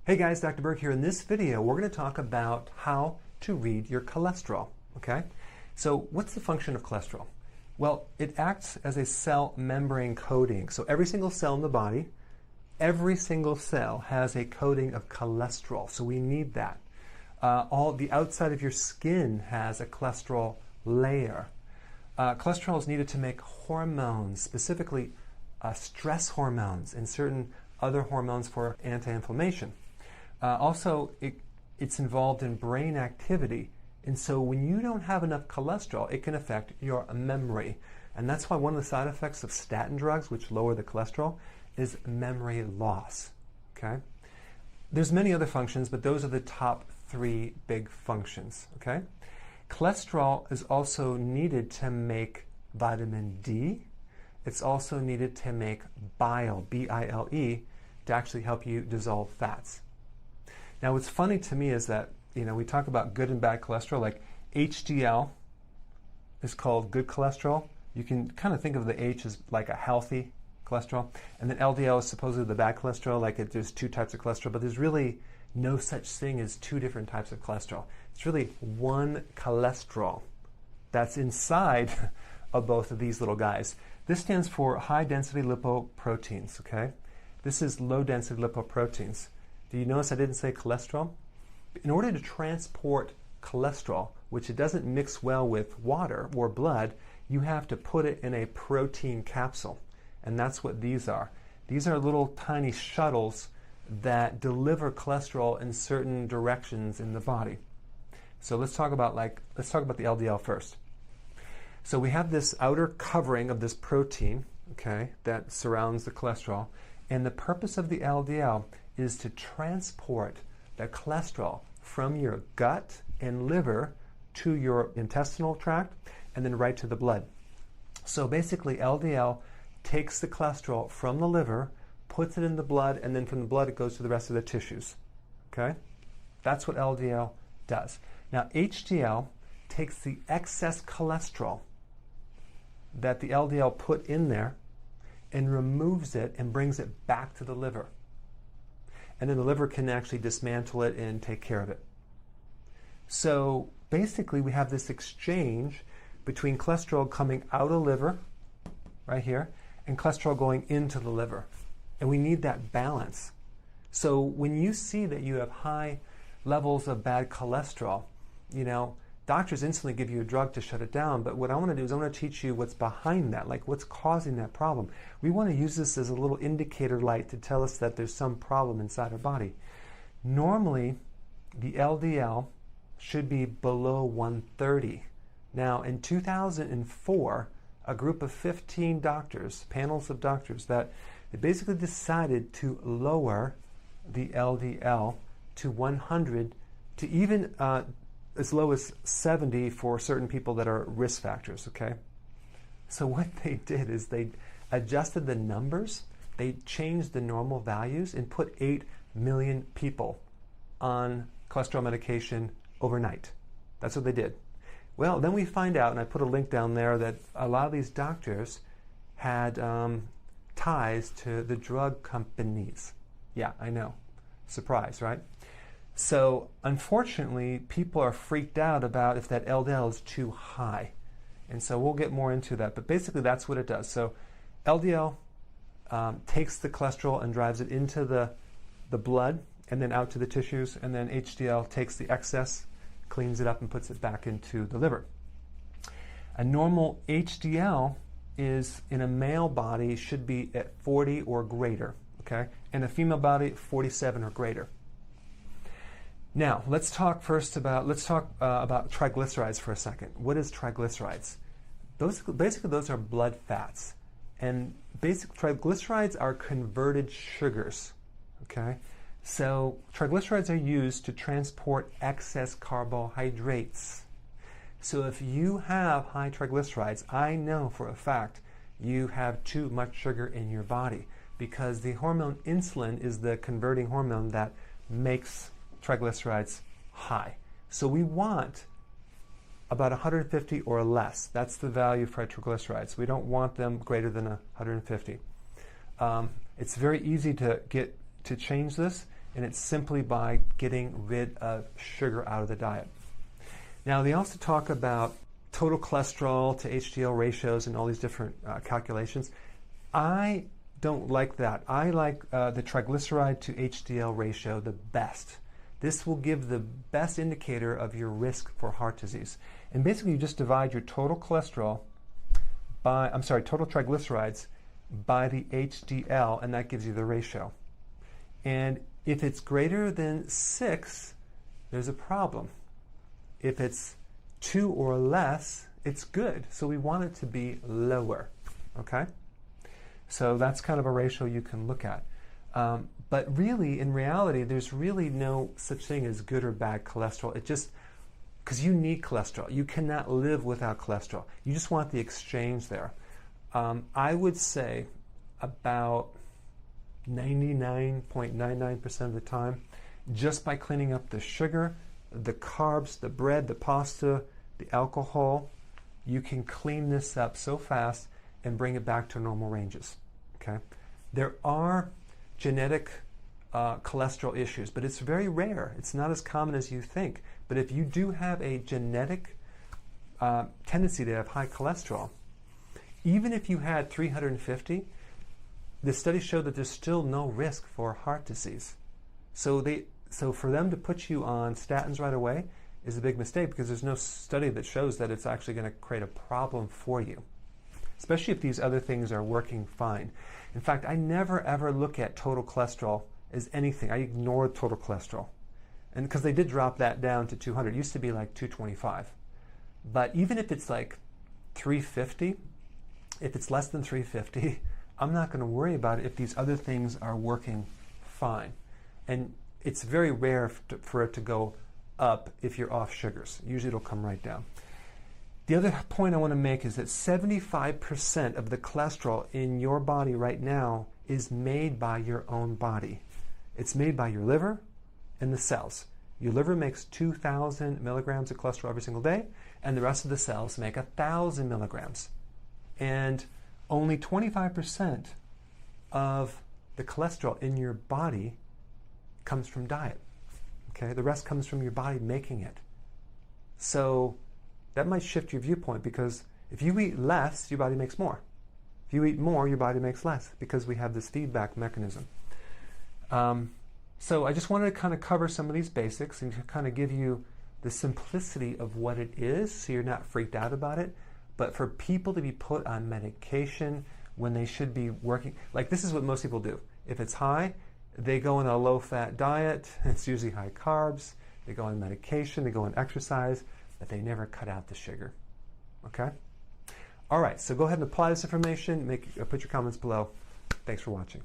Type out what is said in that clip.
Hey guys, Dr. Berg here. In this video, we're going to talk about how to read your cholesterol, okay? So what's the function of cholesterol? Well, it acts as a cell membrane coating. So every single cell in the body, every single cell has a coating of cholesterol. So we need that. All the outside of your skin has a cholesterol layer. Cholesterol is needed to make hormones, specifically stress hormones and certain other hormones for anti-inflammation. Also, it's involved in brain activity. And so when you don't have enough cholesterol, it can affect your memory. And that's why one of the side effects of statin drugs, which lower the cholesterol, is memory loss. Okay? There's many other functions, but those are the top three big functions. Okay? Cholesterol is also needed to make vitamin D. It's also needed to make bile, B-I-L-E, to actually help you dissolve fats. Now, what's funny to me is that, we talk about good and bad cholesterol, like HDL is called good cholesterol. You can kind of think of the H as like a healthy cholesterol. And then LDL is supposedly the bad cholesterol, like there's two types of cholesterol, but there's really no such thing as two different types of cholesterol. It's really one cholesterol that's inside of both of these little guys. This stands for high-density lipoproteins, okay? This is low-density lipoproteins. Do you notice I didn't say cholesterol? In order to transport cholesterol, which it doesn't mix well with water or blood, you have to put it in a protein capsule. And that's what these are. These are little tiny shuttles that deliver cholesterol in certain directions in the body. So let's talk about the LDL first. So we have this outer covering of this protein, okay, that surrounds the cholesterol. And the purpose of the LDL is to transport the cholesterol from your gut and liver to your intestinal tract and then right to the blood. So basically LDL takes the cholesterol from the liver, puts it in the blood, and then from the blood it goes to the rest of the tissues. Okay? That's what LDL does. Now HDL takes the excess cholesterol that the LDL put in there and removes it and brings it back to the liver. And then the liver can actually dismantle it and take care of it. So basically we have this exchange between cholesterol coming out of the liver, right here, and cholesterol going into the liver. And we need that balance. So when you see that you have high levels of bad cholesterol, doctors instantly give you a drug to shut it down, but what I want to do is I want to teach you what's behind that, like what's causing that problem. We want to use this as a little indicator light to tell us that there's some problem inside our body. Normally, the LDL should be below 130. Now, in 2004, a group of 15 doctors, panels of doctors, that they basically decided to lower the LDL to 100 to even as low as 70 for certain people that are risk factors, okay? So what they did is they adjusted the numbers, they changed the normal values and put 8 million people on cholesterol medication overnight. That's what they did. Well, then we find out, and I put a link down there, that a lot of these doctors had ties to the drug companies. Yeah, I know. Surprise, right? So unfortunately, people are freaked out about if that LDL is too high. And so we'll get more into that. But basically, that's what it does. So LDL takes the cholesterol and drives it into the blood and then out to the tissues. And then HDL takes the excess, cleans it up, and puts it back into the liver. A normal HDL is in a male body should be at 40 or greater. Okay? And a female body, 47 or greater. Now, let's talk about triglycerides for a second. What is triglycerides? Basically, those are blood fats. And triglycerides are converted sugars. Okay? So triglycerides are used to transport excess carbohydrates. So if you have high triglycerides, I know for a fact you have too much sugar in your body, because the hormone insulin is the converting hormone that makes triglycerides high. So we want about 150 or less. That's the value for triglycerides. We don't want them greater than 150. It's very easy to change this. and it's simply by getting rid of sugar out of the diet. Now, they also talk about total cholesterol to HDL ratios and all these different calculations. I don't like that. I like the triglyceride to HDL ratio the best. This will give the best indicator of your risk for heart disease. And basically, you just divide your total cholesterol total triglycerides by the HDL, and that gives you the ratio. And if it's greater than 6, there's a problem. If it's 2 or less, it's good. So we want it to be lower, okay? So that's kind of a ratio you can look at. But really, in reality, there's really no such thing as good or bad cholesterol. It just, because you need cholesterol. You cannot live without cholesterol. You just want the exchange there. I would say about 99.99% of the time, just by cleaning up the sugar, the carbs, the bread, the pasta, the alcohol, you can clean this up so fast and bring it back to normal ranges. Okay? There are genetic cholesterol issues, but it's very rare. It's not as common as you think. But if you do have a genetic tendency to have high cholesterol, even if you had 350, the studies show that there's still no risk for heart disease. So for them to put you on statins right away is a big mistake, because there's no study that shows that it's actually going to create a problem for you, especially if these other things are working fine. In fact, I never ever look at total cholesterol as anything. I ignore total cholesterol. And because they did drop that down to 200. It used to be like 225. But even if it's like 350, if it's less than 350, I'm not going to worry about it if these other things are working fine. And it's very rare for it to go up if you're off sugars. Usually it'll come right down. The other point I want to make is that 75% of the cholesterol in your body right now is made by your own body. It's made by your liver and the cells. Your liver makes 2,000 milligrams of cholesterol every single day, and the rest of the cells make 1,000 milligrams. And only 25% of the cholesterol in your body comes from diet. Okay? The rest comes from your body making it. So that might shift your viewpoint, because if you eat less, your body makes more. If you eat more, your body makes less, because we have this feedback mechanism. So I just wanted to kind of cover some of these basics and to kind of give you the simplicity of what it is, so you're not freaked out about it. But for people to be put on medication when they should be working, like this is what most people do. If it's high, they go on a low-fat diet. It's usually high carbs. They go on medication. They go on exercise, but they never cut out the sugar. Okay? All right, so go ahead and apply this information. Put your comments below. Thanks for watching.